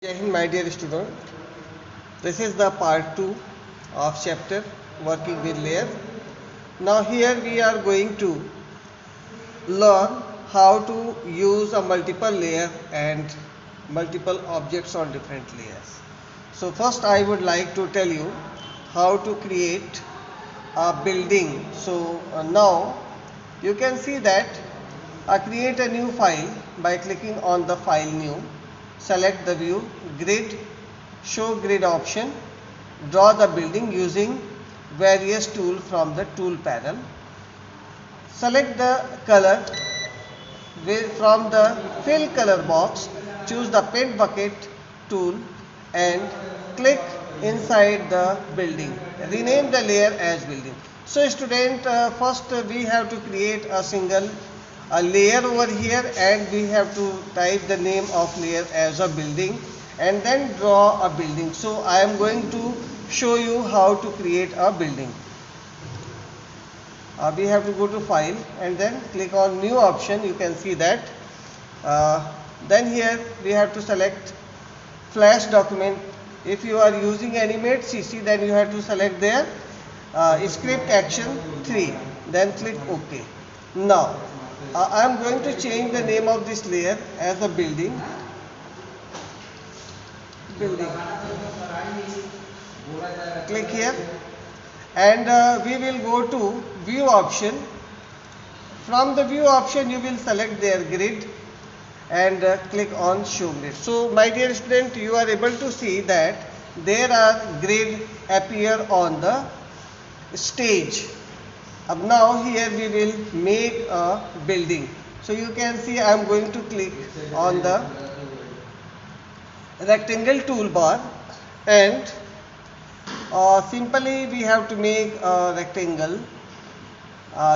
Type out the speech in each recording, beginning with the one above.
Jai Hind, my dear student. This is the part 2 of chapter working with layer. Now here we are going to learn how to use a multiple layer and multiple objects on different layers. So first I would like to tell you how to create a building. So now you can see that I create a new file by clicking on the file new, select the view, grid, show grid option, draw the building using various tools from the tool panel. Select the color from the fill color box, choose the paint bucket tool and click inside the building. Rename the layer as building. So student, first we have to create a layer over here and we have to type the name of layer as a building and then draw a building. So I am going to show you how to create a building. We have to go to file and then click on new option. You can see that then here we have to select flash document. If you are using animate CC, then you have to select there script action 3, then click OK. Now I am going to change the name of this layer as a building. Click here and we will go to view option. From the view option you will select their grid and click on show grid. So my dear student, you are able to see that there are grid appear on the stage. Now here we will make a building. So you can see I am going to click on the rectangle toolbar and simply we have to make a rectangle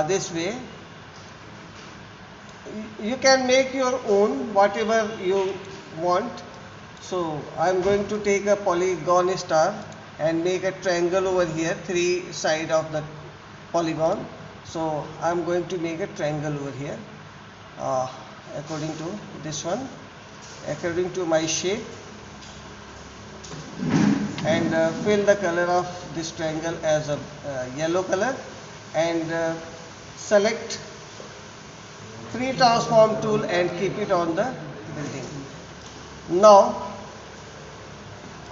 this way. You can make your own whatever you want. So I am going to take a polygon star and make a triangle over here, 3 sides of the polygon. So I am going to make a triangle over here according to this one, according to my shape, and fill the color of this triangle as a yellow color and select free transform tool and keep it on the building. Now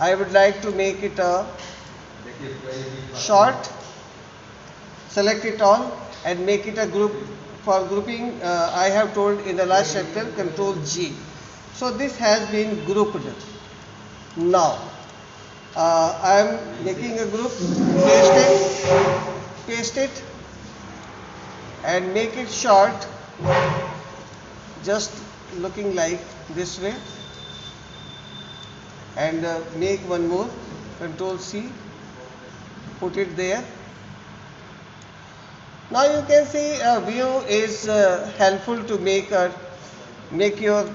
I would like to make it a short. Select it all and make it a group. For grouping I have told in the last chapter, Control G. So this has been grouped. Now I am making a group, paste it and make it short, just looking like this way, and make one more, Control C, put it there. Now you can see a view is helpful to make your,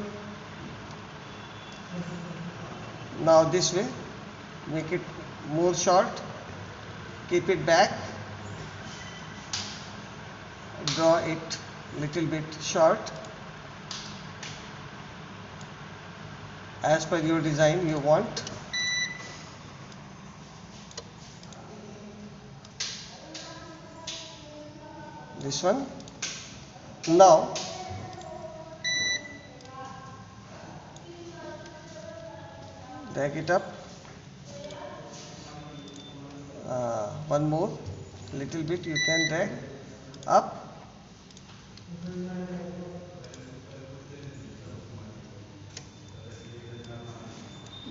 now this way, make it more short, keep it back, draw it little bit short as per your design you want. This one. Now drag it up, one more little bit you can drag up,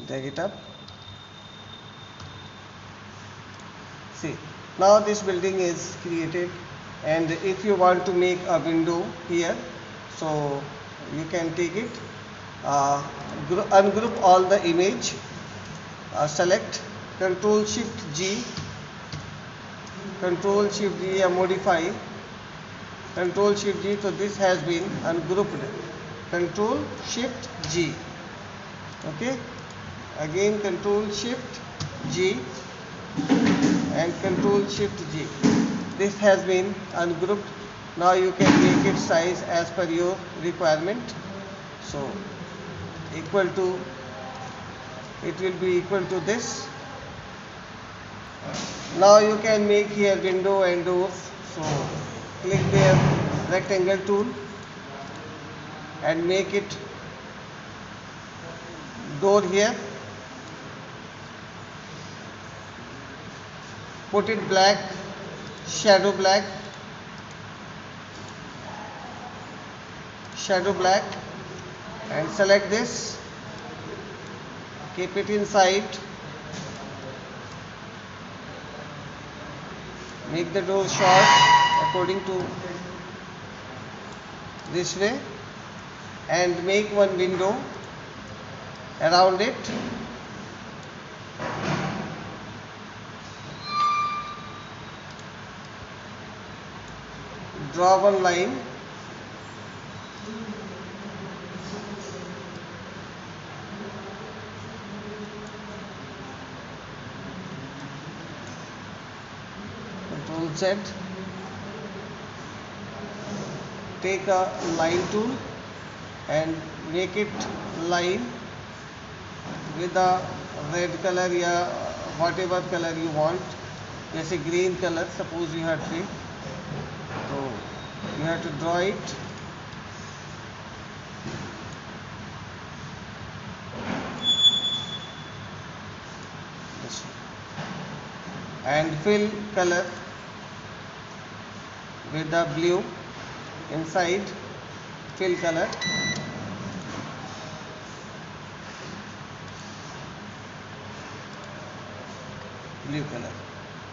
drag it up. See, now this building is created, and if you want to make a window here, so you can take it, ungroup all the image, select Control Shift G, Control Shift G and modify, Control Shift G. So this has been ungrouped, Control Shift G. Okay, again Control Shift G and Control Shift G. This has been ungrouped. Now you can make its size as per your requirement. So equal to it will be equal to this. Now you can make here window and doors. So click the rectangle tool and make it door here. Put it black, shadow black, and select this. Keep it inside. Make the door short according to this way and make one window around it. Draw one line. Control Z. Take a line tool and make it line with a red color या whatever color you want. जैसे green color, suppose you have three, so you have to draw it. This one. And fill color with the blue inside. Fill color. Blue color.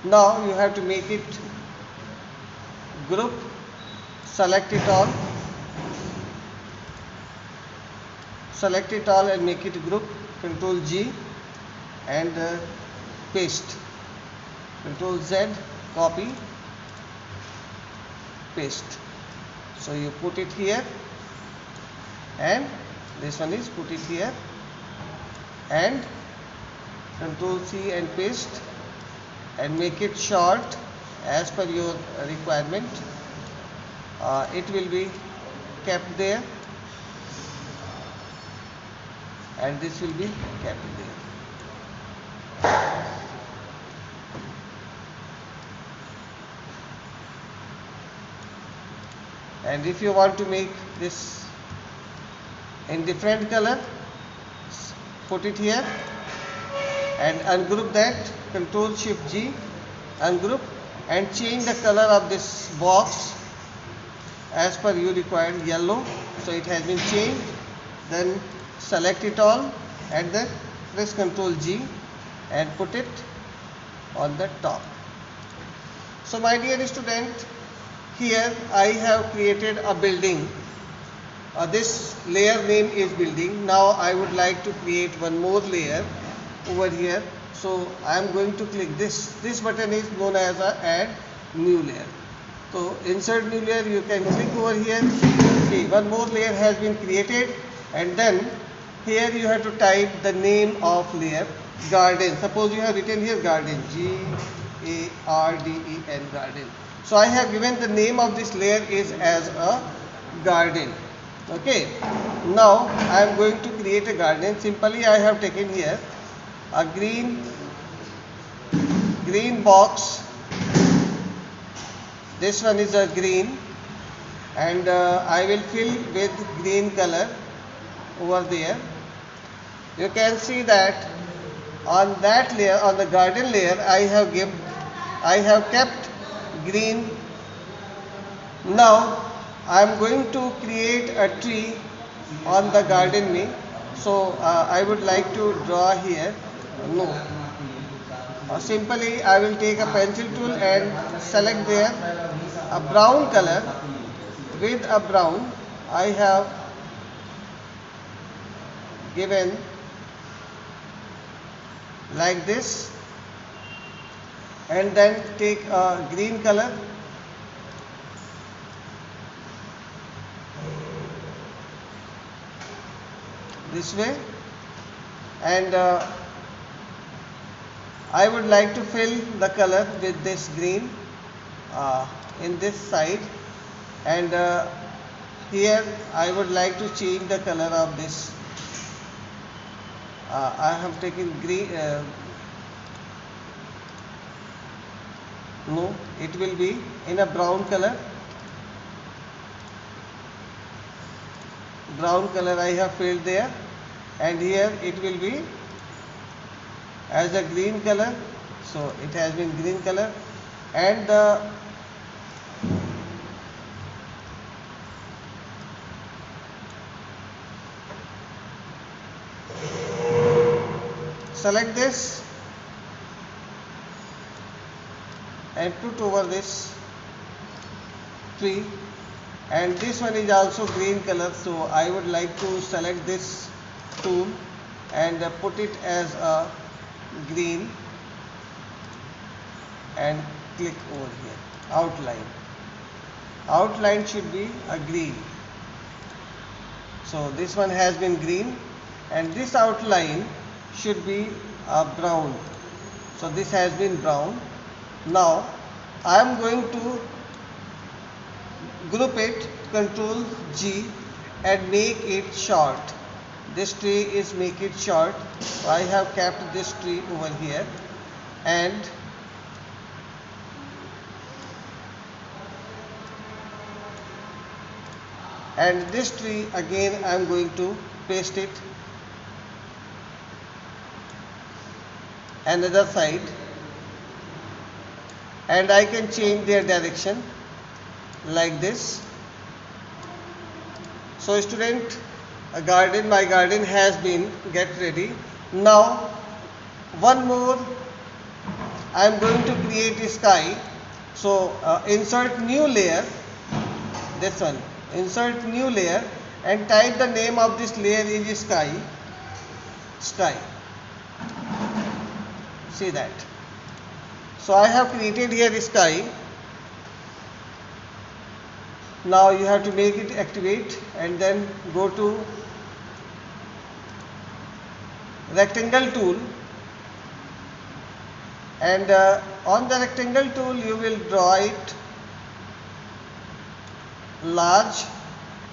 Now you have to make it group. Select it all. Select it all and make it group. Control G and paste. Control Z, copy, paste. So you put it here and this one is put it here and Control C and paste and make it short as per your requirement. It will be kept there and this will be kept there. And if you want to make this in different color, put it here and ungroup that. Control Shift G, ungroup and change the color of this box as per you required, yellow. So it has been changed. Then select it all and then press Control G and put it on the top. So my dear student, here I have created a building. This layer name is building. Now I would like to create one more layer over here. So I am going to click this. This button is known as a add new layer. So insert new layer, you can click over here. See, one more layer has been created and then here you have to type the name of layer, garden. Suppose you have written here garden, G-A-R-D-E-N, garden. So I have given the name of this layer is as a garden. Okay. Now I am going to create a garden. Simply I have taken here a green box. This one is a green and I will fill with green color over there. You can see that on that layer, on the garden layer, I have kept green. Now I am going to create a tree on the garden me. So I would like to draw here. No. Simply I will take a pencil tool and select there a brown color. With a brown I have given like this and then take a green color this way and I would like to fill the color with this green in this side and here I would like to change the color of this I have taken green. No, it will be in a brown color. Brown color I have filled there, and here it will be as a green color. So it has been green color, and the select this and put over this tree, and this one is also green color, so I would like to select this tool and put it as a green and click over here. Outline should be a green. So this one has been green, and this outline should be a brown. So this has been brown. Now I am going to group it, Control G, and make it short. This tree is make it short. So I have kept this tree over here, and this tree again I am going to paste it another side, and I can change their direction like this. So student, my garden has been get ready. Now one more, I am going to create a sky. So insert new layer, this one, insert new layer, and type the name of this layer is sky. See that. So I have created here sky. Now you have to make it activate, and then go to rectangle tool, and on the rectangle tool you will draw it large,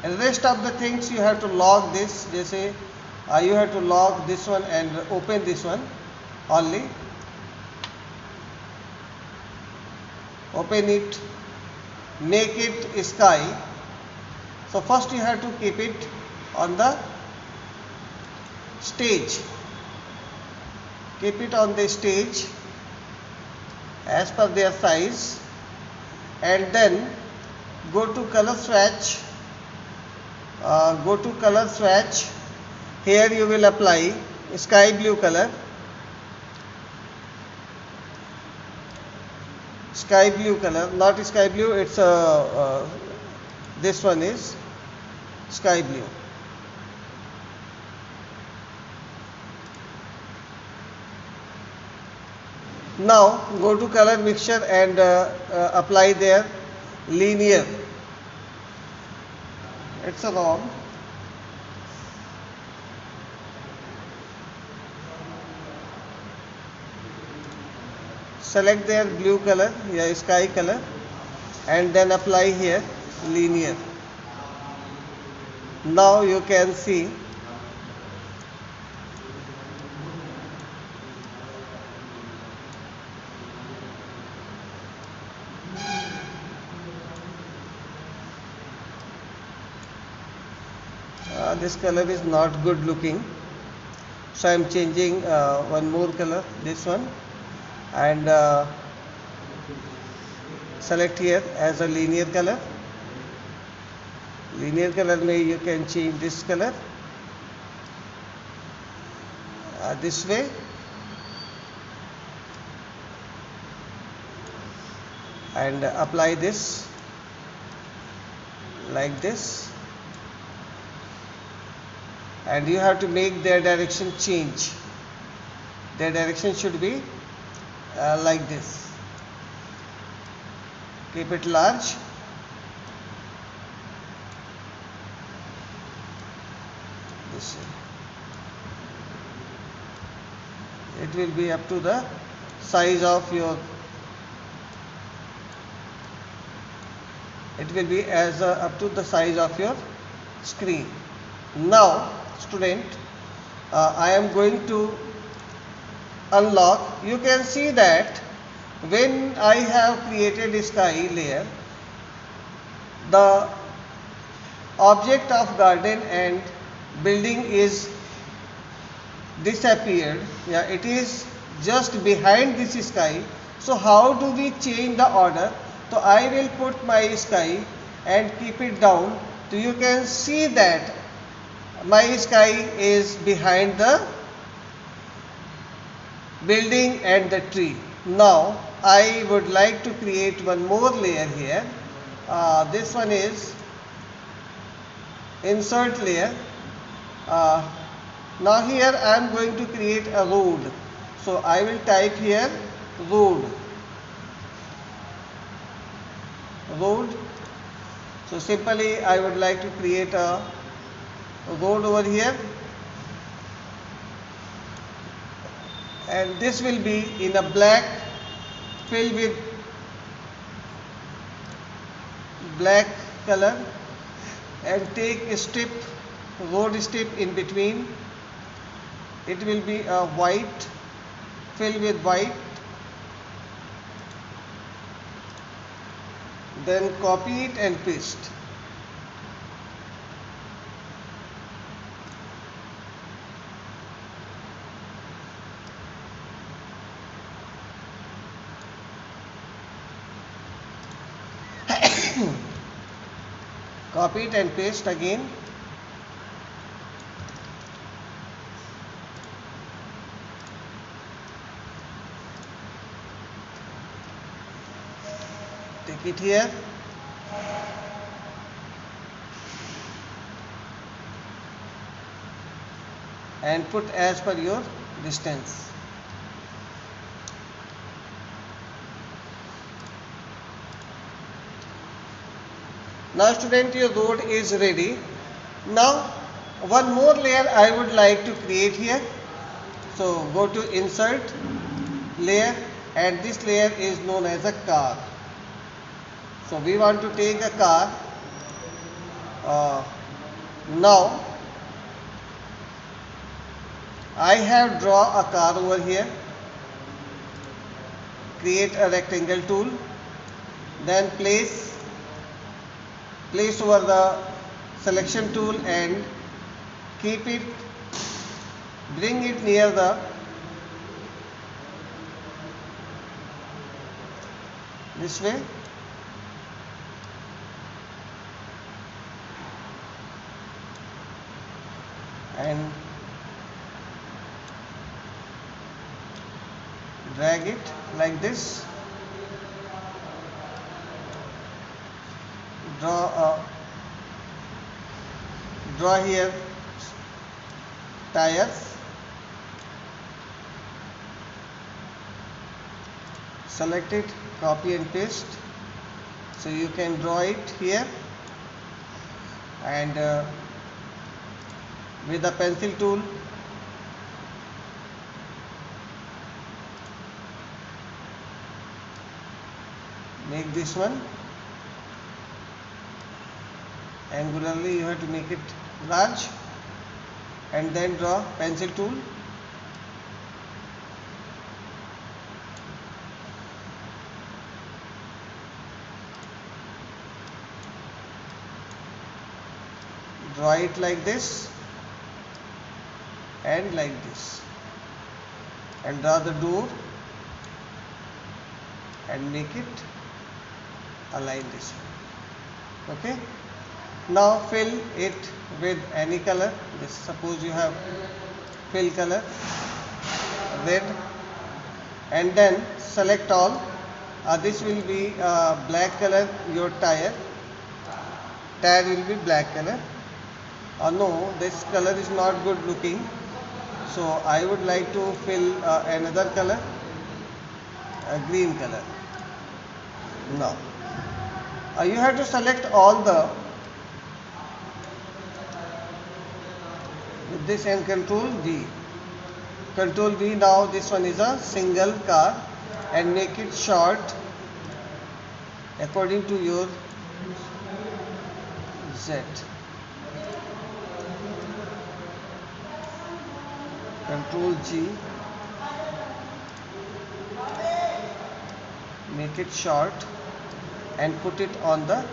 and rest of the things you have to lock this. Jaise you have to lock this one and open this one only. Open it, make it sky. So first you have to keep it on the stage. Keep it on the stage as per their size, and then go to color swatch. Here you will apply sky blue color. Sky blue color, not sky blue, it's this one is sky blue. Now go to color mixture and apply there linear. It's a norm. Select their blue color, sky color, and then apply here linear. Now you can see this color is not good looking, so I am changing one more color, this one, and select here as a linear color. Linear color में you can change this color this way, and apply this like this, and you have to make their direction change. Their direction should be like this. Keep it large. This way. It will be up to the size of your. It will be as up to the size of your screen. Now, student, I am going to unlock. You can see that when I have created a sky layer, the object of garden and building is disappeared. Yeah, it is just behind this sky. So how do we change the order? So I will put my sky and keep it down. So you can see that my sky is behind the building and the tree. Now I would like to create one more layer here. This one is insert layer. Uh, Now here I am going to create a road. So I will type here road. Road. So simply I would like to create a road over here. And this will be in a black, filled with black color, and take a strip, road strip in between. It will be a white, filled with white. Then copy it and paste. Copy it and paste again. Take it here. And put as per your distance. Now student, your road is ready. Now one more layer I would like to create here. So go to insert layer, and this layer is known as a car. So we want to take a car. Now I have drawn a car over here. Create a rectangle tool. Then place over the selection tool and keep it, bring it near the this way. And drag it like this. Draw here tires. Select it, copy and paste. So you can draw it here, and with the pencil tool make this one. Angularly you have to make it large, and then draw pencil tool. Draw it like this and like this, and draw the door and make it align this way. Okay. Now fill it with any color. This, suppose you have fill color red, and then select all. This will be black color. Your tire will be black color. No, this color is not good looking, so I would like to fill another color, a green color. Now you have to select all the with this and Control V. Control V. Now this one is a single car, and make it short according to your Z. Control G, make it short and put it on the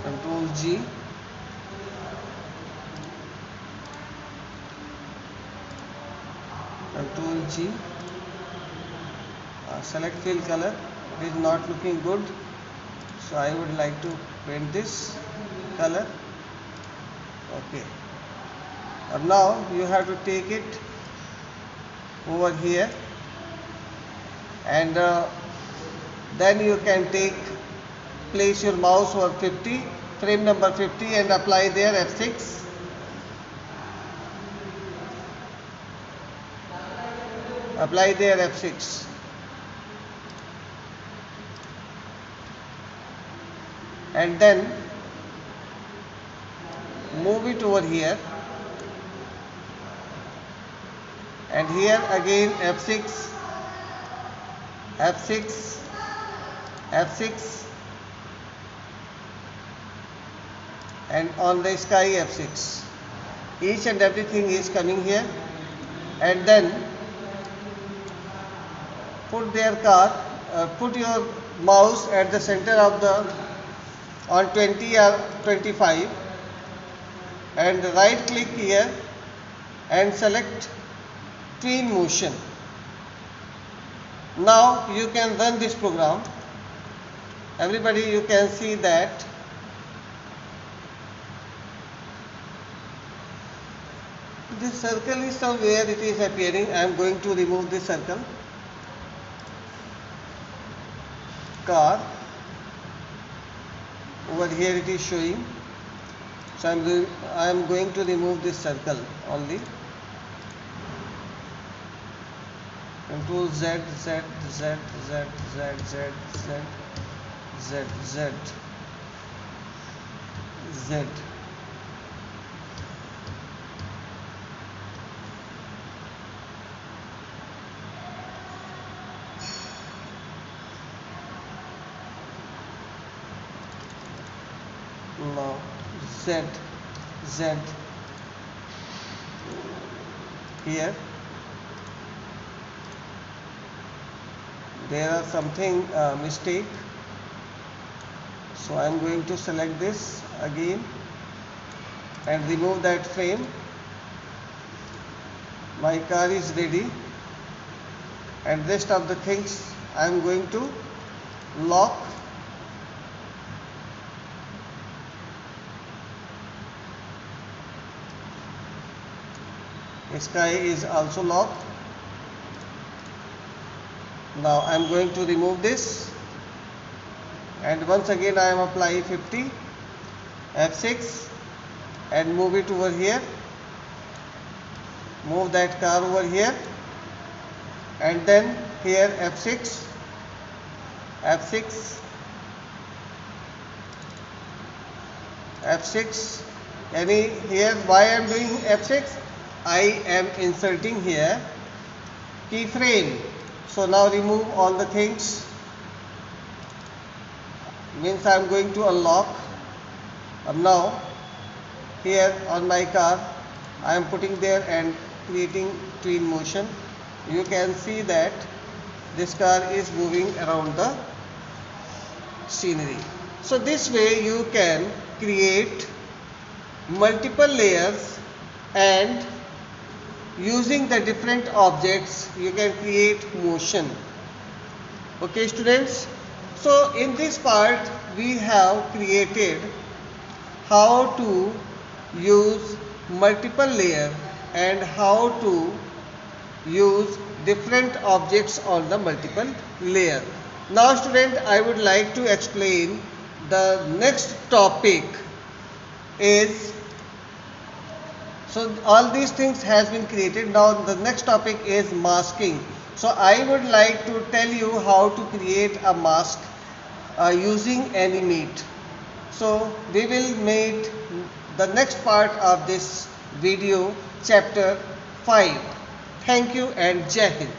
Control G, Control G, select fill color. It is not looking good, so I would like to paint this color. Okay. Now you have to take it over here, and then you can place your mouse over 50, frame number 50, and apply there F6. Apply there F6. And then move it over here, and here again F6, F6, F6, and on the sky F6. Each and everything is coming here, and then put your mouse at the center of on 20 or 25, and right click here and select tween motion. Now you can run this program. Everybody, you can see that this circle is somewhere it is appearing. I am going to remove this circle. Car, over here it is showing, so I am going to remove this circle only. Control Z, Z, Z, Z, Z, Z, Z, Z, Z, Z. Now Z, Z, here there are something mistake, so I am going to select this again and remove that frame. My car is ready, and rest of the things I am going to lock. Sky is also locked. Now I am going to remove this, and once again I am applying 50, F6, and move it over here. Move that car over here, and then here F6, F6, F6. Here why I am doing F6? I am inserting here keyframe. So now remove all the things, means I am going to unlock. Now here on my car I am putting there and creating tween motion. You can see that this car is moving around the scenery. So this way you can create multiple layers, and using the different objects you can create motion. Okay students, so in this part we have created how to use multiple layer and how to use different objects on the multiple layer. Now student, I would like to explain the next topic is, so all these things has been created. Now the next topic is masking. So I would like to tell you how to create a mask using Animate. So we will meet the next part of this video, chapter 5. Thank you and Jai Hind.